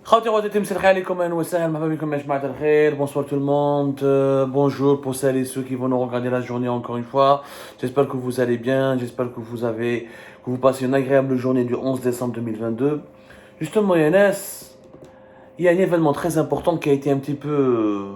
Bonsoir tout le monde, bonjour pour celles et ceux qui vont nous regarder la journée encore une fois. J'espère que vous allez bien, j'espère que vous passez une agréable journée du 11 décembre 2022. Justement, Yannes, il y a un événement très important qui a été un petit peu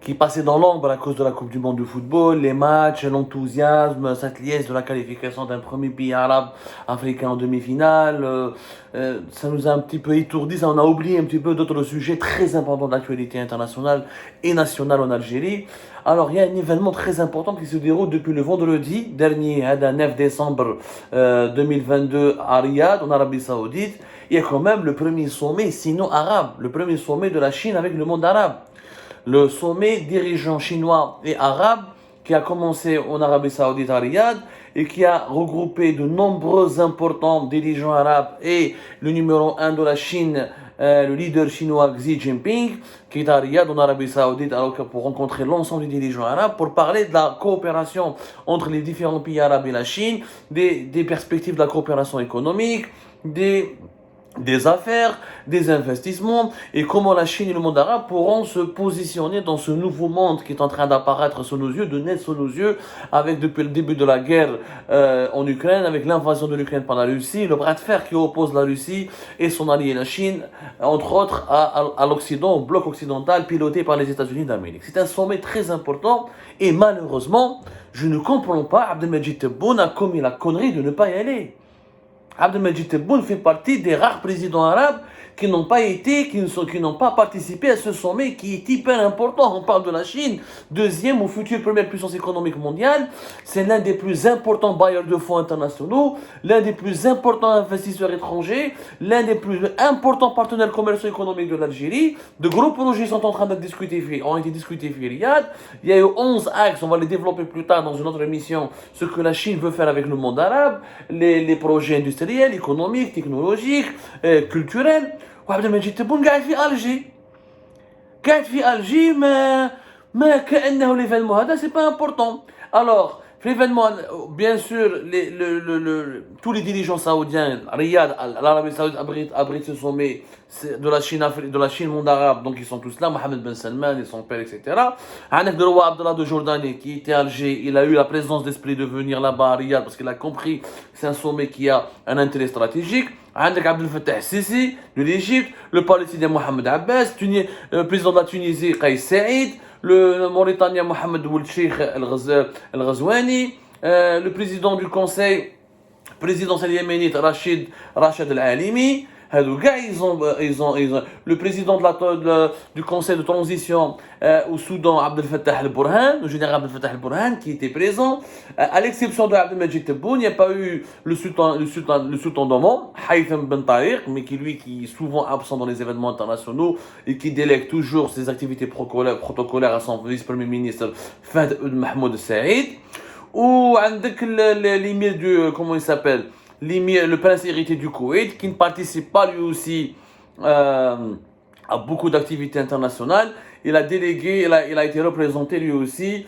qui passait dans l'ombre à cause de la Coupe du Monde de football, les matchs, l'enthousiasme, cette liesse de la qualification d'un premier pays arabe africain en demi-finale. Ça nous a un petit peu étourdis, ça on a oublié un petit peu d'autres sujets très importants d'actualité internationale et nationale en Algérie. Alors il y a un événement très important qui se déroule depuis le vendredi dernier, le 9 décembre 2022 à Riyad, en Arabie Saoudite. Il y a quand même le premier sommet sino-arabe, le premier sommet de la Chine avec le monde arabe. Le sommet dirigeants chinois et arabes qui a commencé en Arabie Saoudite à Riyad et qui a regroupé de nombreux importants dirigeants arabes et le numéro 1 de la Chine, le leader chinois Xi Jinping, qui est à Riyad en Arabie Saoudite pour rencontrer l'ensemble des dirigeants arabes pour parler de la coopération entre les différents pays arabes et la Chine, des perspectives de la coopération économique, des affaires, des investissements et comment la Chine et le monde arabe pourront se positionner dans ce nouveau monde qui est en train d'apparaître sous nos yeux, de naître sous nos yeux, avec depuis le début de la guerre en Ukraine, avec l'invasion de l'Ukraine par la Russie, le bras de fer qui oppose la Russie et son allié la Chine, entre autres à l'Occident, au bloc occidental piloté par les États-Unis d'Amérique. C'est un sommet très important et malheureusement, je ne comprends pas, Abdelmajid Tebboune a commis la connerie de ne pas y aller. Abdelmajid Tebboune fait partie des rares présidents arabes qui n'ont pas participé à ce sommet qui est hyper important. On parle de la Chine, deuxième ou future première puissance économique mondiale. C'est l'un des plus importants bailleurs de fonds internationaux, l'un des plus importants investisseurs étrangers, l'un des plus importants partenaires commerciaux économiques de l'Algérie. De gros projets sont en train d'être ont été discutés à Riyad. Il y a eu 11 axes, on va les développer plus tard dans une autre émission, ce que la Chine veut faire avec le monde arabe, les projets industriels, économiques, technologiques, culturels. وعبد تبون قاعد في الجي ما كانه ليفينمون هذا سي با امبورطون. Alors l'événement, bien sûr, tous les dirigeants saoudiens, Riyad, l'Arabie Saoudite abrite ce sommet de la Chine monde arabe, donc ils sont tous là, Mohamed Ben Salman et son père, etc. Avec le roi Abdallah de Jordanie qui était à Alger, il a eu la présence d'esprit de venir là-bas à Riyad parce qu'il a compris que c'est un sommet qui a un intérêt stratégique. Avec Abdel Fattah Sisi de l'Égypte, le palestinien Mohamed Abbas, le président de la Tunisie Kais Saïd, le Mauritanien Mohamed Ould Cheikh El-Ghazouani, le président du conseil présidentiel yéménite Rachid Al-Alimi. Le président du conseil de transition au Soudan, Abdel Fattah al-Burhan, le général Abdel Fattah al-Burhan, qui était présent. À l'exception de Abdelmajid Tebboune, il n'y a pas eu le sultan d'Oman, Haytham Ben Tariq, mais qui est souvent absent dans les événements internationaux et qui délègue toujours ses activités protocolaires à son vice-premier ministre Fahd Mahmoud Saïd. Ou avec l'émir du, comment il s'appelle, le prince héritier du Koweït, qui ne participe pas lui aussi à beaucoup d'activités internationales. Il a délégué, il a été représenté lui aussi,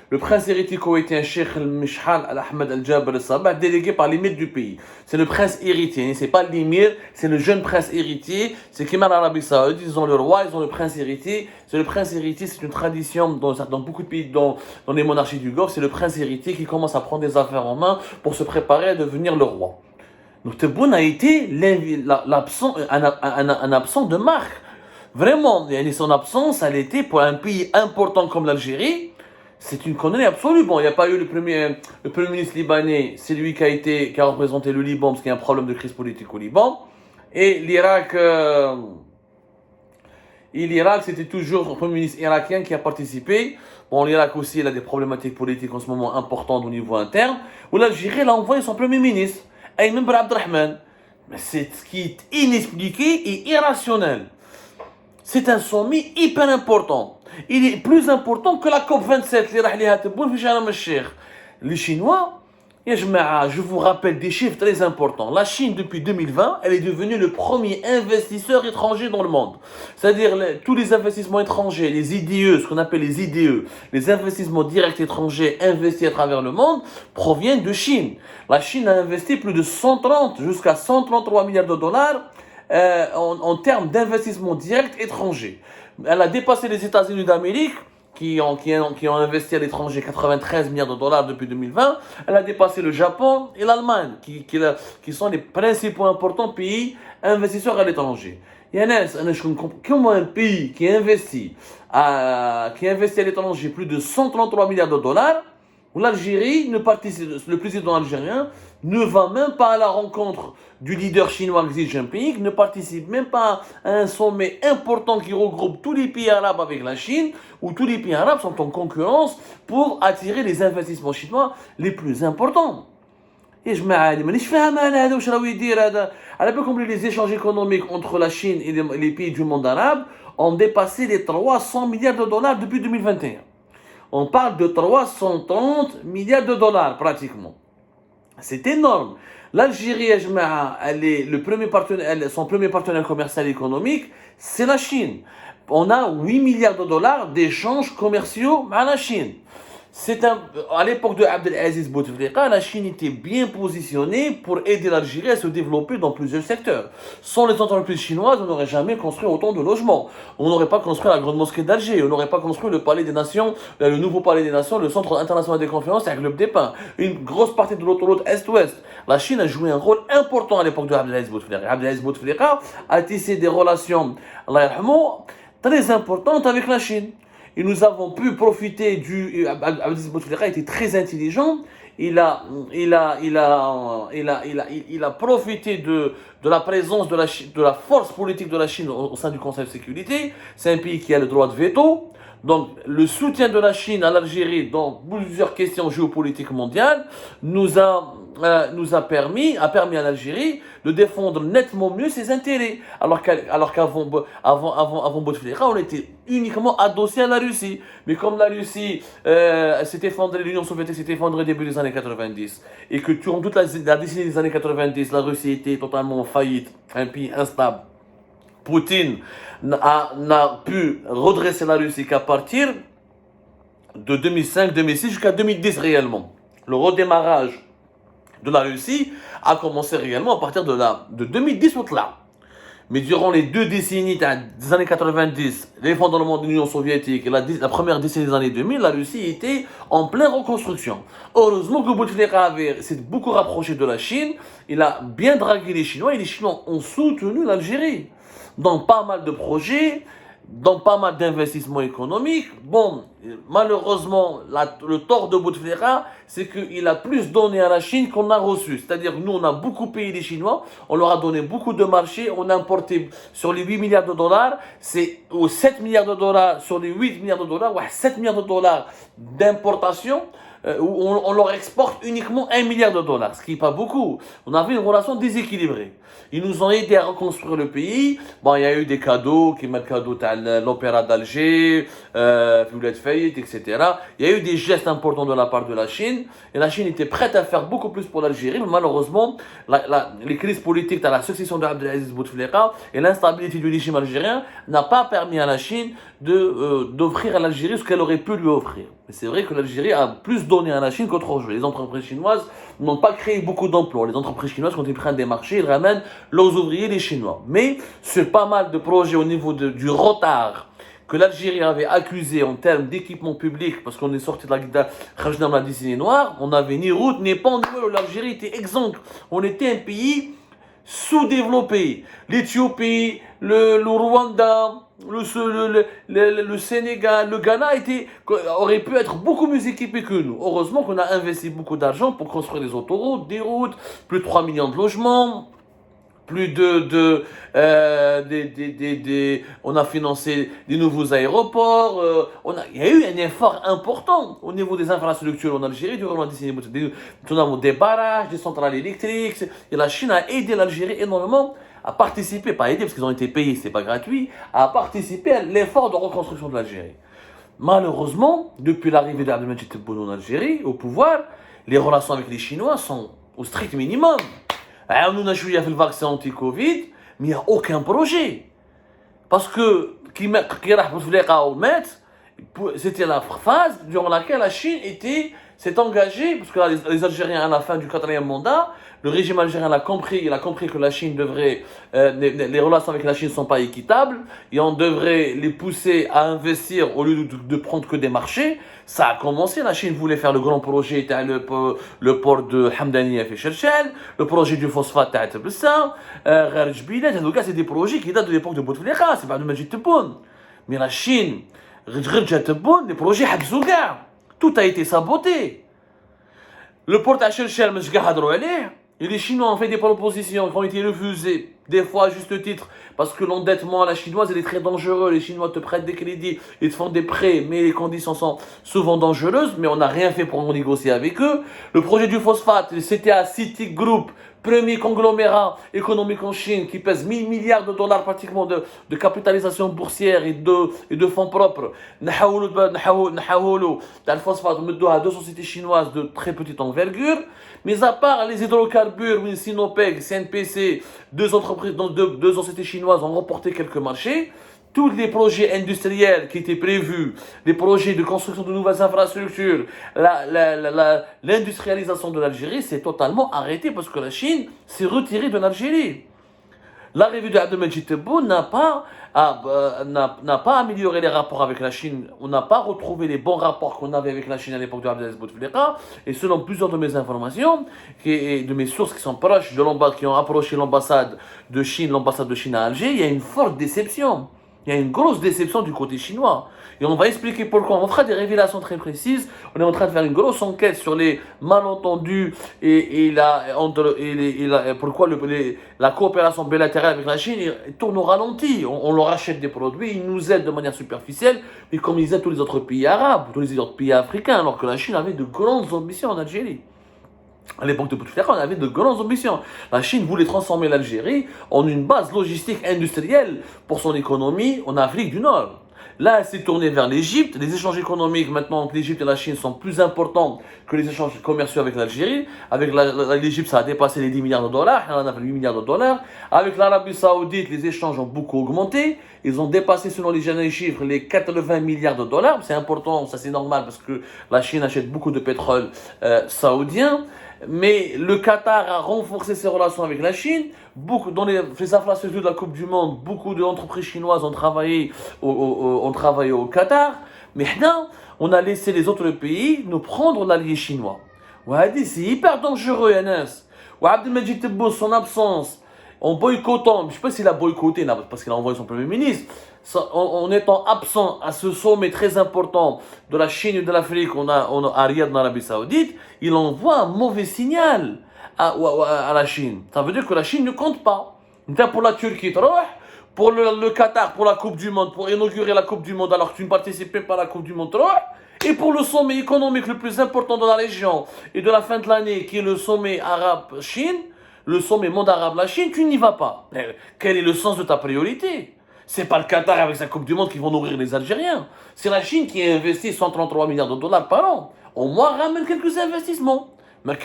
le prince héritier koweïtien Sheikh al-Mishhal al-Ahmed al-Jabr al-Sabah, délégué par l'émir du pays. C'est le prince héritier, c'est pas l'émir, c'est le jeune prince héritier. C'est comme en Arabie Saoudite, ils ont le roi, ils ont le prince héritier. C'est le prince héritier, c'est une tradition dans beaucoup de pays, dans les monarchies du Golfe. C'est le prince héritier qui commence à prendre des affaires en main pour se préparer à devenir le roi. Donc Tebboune a été un absent de marque. Vraiment, son absence, elle était pour un pays important comme l'Algérie, c'est une connerie absolue. Bon, il n'y a pas eu le premier ministre libanais, c'est lui qui a représenté le Liban parce qu'il y a un problème de crise politique au Liban. Et l'Irak, c'était toujours le premier ministre irakien qui a participé. Bon, l'Irak aussi, il a des problématiques politiques en ce moment importantes au niveau interne. Où l'Algérie, elle a envoyé son premier ministre, Ayman Ben Abdelrahman. Mais c'est ce qui est inexpliqué et irrationnel. C'est un sommet hyper important. Il est plus important que la COP27. Les Chinois, Ya jama'a, je vous rappelle des chiffres très importants. La Chine, depuis 2020, elle est devenue le premier investisseur étranger dans le monde. C'est-à-dire tous les investissements étrangers, les IDE, ce qu'on appelle les IDE, les investissements directs étrangers investis à travers le monde, proviennent de Chine. La Chine a investi plus de 130 jusqu'à 133 milliards de dollars en termes d'investissements directs étrangers. Elle a dépassé les États-Unis d'Amérique qui ont investi à l'étranger 93 milliards de dollars depuis 2020. Elle a dépassé le Japon et l'Allemagne, qui sont les principaux importants pays investisseurs à l'étranger. Comment un pays qui investit à l'étranger plus de 133 milliards de dollars, où l'Algérie ne participe, le président algérien ne va même pas à la rencontre du leader chinois Xi Jinping, ne participe même pas à un sommet important qui regroupe tous les pays arabes avec la Chine, où tous les pays arabes sont en concurrence pour attirer les investissements chinois les plus importants. Et je me les échanges économiques entre la Chine et les pays du monde arabe ont dépassé les 300 milliards de dollars depuis 2021. On parle de 330 milliards de dollars pratiquement. C'est énorme. L'Algérie, son premier partenaire commercial économique, c'est la Chine. On a 8 milliards de dollars d'échanges commerciaux avec la Chine. À l'époque de Abdelaziz Bouteflika, la Chine était bien positionnée pour aider l'Algérie à se développer dans plusieurs secteurs. Sans les entreprises chinoises, on n'aurait jamais construit autant de logements. On n'aurait pas construit la grande mosquée d'Alger. On n'aurait pas construit le palais des nations, le nouveau palais des nations, le centre international des conférences avec le Club des Pins. Une grosse partie de l'autoroute Est-Ouest. La Chine a joué un rôle important à l'époque de Abdelaziz Bouteflika. Abdelaziz Bouteflika a tissé des relations, très importantes avec la Chine. Et nous avons pu profiter Abdelaziz Bouteflika était très intelligent. Il a profité de la présence de la force politique de la Chine au sein du Conseil de sécurité. C'est un pays qui a le droit de veto. Donc, le soutien de la Chine à l'Algérie dans plusieurs questions géopolitiques mondiales nous a permis à l'Algérie de défendre nettement mieux ses intérêts. Alors qu'avant Bouteflika, on était uniquement adossé à la Russie. Mais comme la Russie s'est effondrée, l'Union soviétique s'est effondrée début des années 90, et que durant toute la décennie des années 90, la Russie était totalement en faillite, un pays instable, Poutine n'a pu redresser la Russie qu'à partir de 2005-2006 jusqu'à 2010 réellement. Le redémarrage de la Russie a commencé réellement à partir de 2010 au-delà. Mais durant les 2 décennies des années 90, l'effondrement de l'Union soviétique et la première décennie des années 2000, la Russie était en pleine reconstruction. Heureusement que Bouteflika s'est beaucoup rapproché de la Chine, il a bien dragué les Chinois et les Chinois ont soutenu l'Algérie dans pas mal de projets, dans pas mal d'investissements économiques. Bon, malheureusement, le tort de Bouteflika, c'est qu'il a plus donné à la Chine qu'on a reçu. C'est-à-dire que nous, on a beaucoup payé les Chinois, on leur a donné beaucoup de marchés, on a importé sur les 8 milliards de dollars, ou 7 milliards de dollars sur les 8 milliards de dollars, 7 milliards de dollars d'importation, où on leur exporte uniquement 1 milliard de dollars, ce qui n'est pas beaucoup. On avait une relation déséquilibrée. Ils nous ont aidé à reconstruire le pays. Bon, il y a eu des cadeaux, qui mettent cadeau à l'Opéra d'Alger, Violet Fayette, etc. Il y a eu des gestes importants de la part de la Chine. Et la Chine était prête à faire beaucoup plus pour l'Algérie. Mais malheureusement, les crises politiques dans la succession d'Abdelaziz Bouteflika et l'instabilité du régime algérien n'a pas permis à la Chine d'offrir à l'Algérie ce qu'elle aurait pu lui offrir. Mais c'est vrai que l'Algérie a plus donné à la Chine qu'autre chose. Les entreprises chinoises n'ont pas créé beaucoup d'emplois. Les entreprises chinoises, quand ils prennent des marchés, ils ramènent leurs ouvriers, les Chinois. Mais c'est pas mal de projets au niveau du retard que l'Algérie avait accusé en termes d'équipement public, parce qu'on est sorti de la décennie noire, on n'avait ni route, ni pont, l'Algérie était exempte. On était un pays sous-développé. L'Éthiopie, le Rwanda, le Sénégal, le Ghana aurait pu être beaucoup mieux équipés que nous. Heureusement qu'on a investi beaucoup d'argent pour construire des autoroutes, des routes, plus de 3 millions de logements, plus on a financé des nouveaux aéroports, il y a eu un effort important au niveau des infrastructures en Algérie durant la décennie. Nous avons des barrages, des centrales électriques, et la Chine a aidé l'Algérie énormément à participer, pas aider parce qu'ils ont été payés, c'est pas gratuit, à participer à l'effort de reconstruction de l'Algérie. Malheureusement, depuis l'arrivée d'Abdelmadjid Tebboune en Algérie, au pouvoir, les relations avec les Chinois sont au strict minimum. On a joué avec le vaccin anti-Covid, mais il n'y a aucun projet. Parce que, c'était la phase durant laquelle la Chine s'est engagée, parce que les Algériens, à la fin du 4e mandat, le régime algérien il a compris que la Chine devrait, les relations avec la Chine ne sont pas équitables, et on devrait les pousser à investir au lieu de prendre que des marchés. Ça a commencé, la Chine voulait faire le grand projet, le port de Hamdani et Cherchel, le projet du phosphate à Tebessa, c'est des projets qui datent de l'époque de Bouteflika, c'est pas de Majid Tebboune. Mais la Chine, les projets tout a été saboté. Le port à Cherchel, et les Chinois ont fait des propositions qui ont été refusées, des fois à juste titre, parce que l'endettement à la chinoise, elle est très dangereux. Les Chinois te prêtent des crédits, ils te font des prêts, mais les conditions sont souvent dangereuses, mais on n'a rien fait pour négocier avec eux. Le projet du phosphate, c'était à Citic Group, premier conglomérat économique en Chine, qui pèse 1000 milliards de dollars pratiquement de capitalisation boursière et de fonds propres. Dans le phosphate, on a deux sociétés chinoises de très petite envergure. Mais à part les hydrocarbures, Sinopec, CNPC, deux sociétés chinoises ont remporté quelques marchés. Tous les projets industriels qui étaient prévus, les projets de construction de nouvelles infrastructures, l'industrialisation de l'Algérie s'est totalement arrêtée parce que la Chine s'est retirée de l'Algérie. L'arrivée de Abdelmajid Tebboune n'a pas amélioré les rapports avec la Chine. On n'a pas retrouvé les bons rapports qu'on avait avec la Chine à l'époque de Abdelaziz Bouteflika. Et selon plusieurs de mes informations et de mes sources qui sont proches qui ont approché l'ambassade de Chine à Alger, il y a une forte déception. Il y a une grosse déception du côté chinois. Et on va expliquer pourquoi. On fera des révélations très précises. On est en train de faire une grosse enquête sur les malentendus pourquoi la coopération bilatérale avec la Chine tourne au ralenti. On leur achète des produits, ils nous aident de manière superficielle, mais comme ils aident tous les autres pays arabes, tous les autres pays africains, alors que la Chine avait de grandes ambitions en Algérie. À l'époque de Bouteflika, on avait de grandes ambitions. La Chine voulait transformer l'Algérie en une base logistique industrielle pour son économie en Afrique du Nord. Là, elle s'est tournée vers l'Égypte. Les échanges économiques maintenant entre l'Égypte et la Chine sont plus importants que les échanges commerciaux avec l'Algérie. Avec l'Égypte, ça a dépassé les 10 milliards de dollars. On en a fait 8 milliards de dollars. Avec l'Arabie Saoudite, les échanges ont beaucoup augmenté. Ils ont dépassé, selon les derniers chiffres, les 80 milliards de dollars. C'est important, ça c'est normal parce que la Chine achète beaucoup de pétrole saoudien. Mais le Qatar a renforcé ses relations avec la Chine. Dans les infrastructures de la Coupe du Monde, beaucoup d'entreprises chinoises ont travaillé au Qatar. Mais maintenant, on a laissé les autres pays nous prendre l'allié chinois. C'est hyper dangereux, Yanis. Abdelmajid Tebboune, son absence, en boycottant, je ne sais pas s'il a boycotté parce qu'il a envoyé son premier ministre, en étant absent à ce sommet très important de la Chine et de l'Afrique, à Riyad, en Arabie Saoudite, il envoie un mauvais signal à la Chine. Ça veut dire que la Chine ne compte pas. Pour la Turquie, pour le Qatar, pour la Coupe du Monde, pour inaugurer la Coupe du Monde alors que tu ne participes même pas à la Coupe du Monde, et pour le sommet économique le plus important de la région et de la fin de l'année, qui est le sommet arabe-Chine, le sommet monde arabe, la Chine, tu n'y vas pas. Quel est le sens de ta priorité? C'est pas le Qatar avec sa Coupe du Monde qui vont nourrir les Algériens. C'est la Chine qui a investi 133 milliards de dollars par an. Au moins, ramène quelques investissements. Mais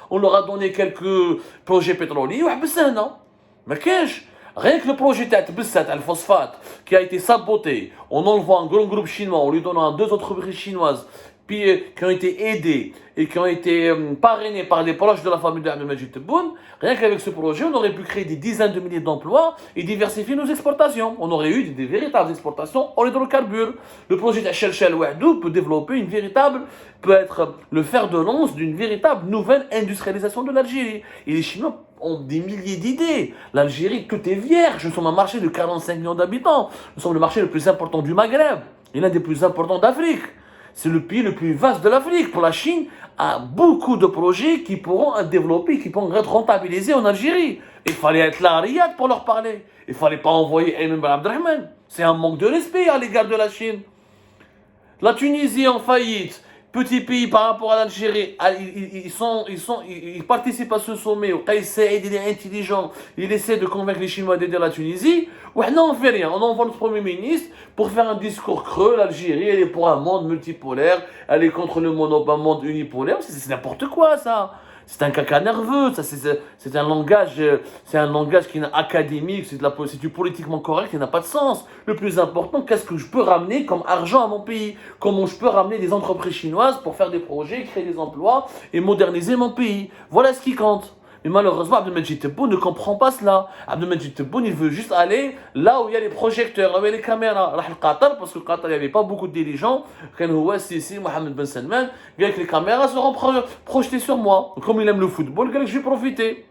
on leur a donné quelques projets pétroliers. Mais rien que le projet le phosphate, qui a été saboté, on envoie un grand groupe chinois, on lui donne deux entreprises chinoises qui ont été aidés et qui ont été parrainés par des proches de la famille de Abdelmajid Tebboune, rien qu'avec ce projet, on aurait pu créer des dizaines de milliers d'emplois et diversifier nos exportations. On aurait eu des véritables exportations en hydrocarbures. Le projet d'Achel Ouadou peut être le fer de lance d'une véritable nouvelle industrialisation de l'Algérie. Et les Chinois ont des milliers d'idées. L'Algérie, tout est vierge. Nous sommes un marché de 45 millions d'habitants. Nous sommes le marché le plus important du Maghreb et l'un des plus importants d'Afrique. C'est le pays le plus vaste de l'Afrique. Pour la Chine, a beaucoup de projets qui pourront être développés, qui pourront être rentabilisés en Algérie. Il fallait être là à Riyad pour leur parler. Il ne fallait pas envoyer Ayman Ben Abdelrahman. C'est un manque de respect à l'égard de la Chine. La Tunisie en faillite, Petit pays par rapport à l'Algérie, ils participent à ce sommet. Kais Saïd, il est intelligent, il essaie de convaincre les Chinois d'aider la Tunisie. Ouais, non, on fait rien. On envoie notre Premier ministre pour faire un discours creux. L'Algérie, elle est pour un monde multipolaire, elle est contre le monde unipolaire. C'est n'importe quoi, ça. C'est un caca nerveux, ça c'est un langage qui est académique, c'est du politiquement correct, qui n'a pas de sens. Le plus important, qu'est-ce que je peux ramener comme argent à mon pays? Comment je peux ramener des entreprises chinoises pour faire des projets, créer des emplois et moderniser mon pays? Voilà ce qui compte. Mais malheureusement, Abdelmajid Tebboune ne comprend pas cela. Abdelmajid Tebboune, il veut juste aller là où il y a les projecteurs, là où il y a les caméras. Là, le Qatar, parce que le Qatar, il n'y avait pas beaucoup de dirigeants. Quand Houas, Sisi, Mohamed Ben Salman, il que les caméras seront projetées sur moi. Comme il aime le football, je vais profiter.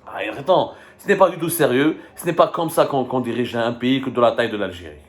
Ah, attends, ce n'est pas du tout sérieux. Ce n'est pas comme ça qu'on dirige un pays que de la taille de l'Algérie.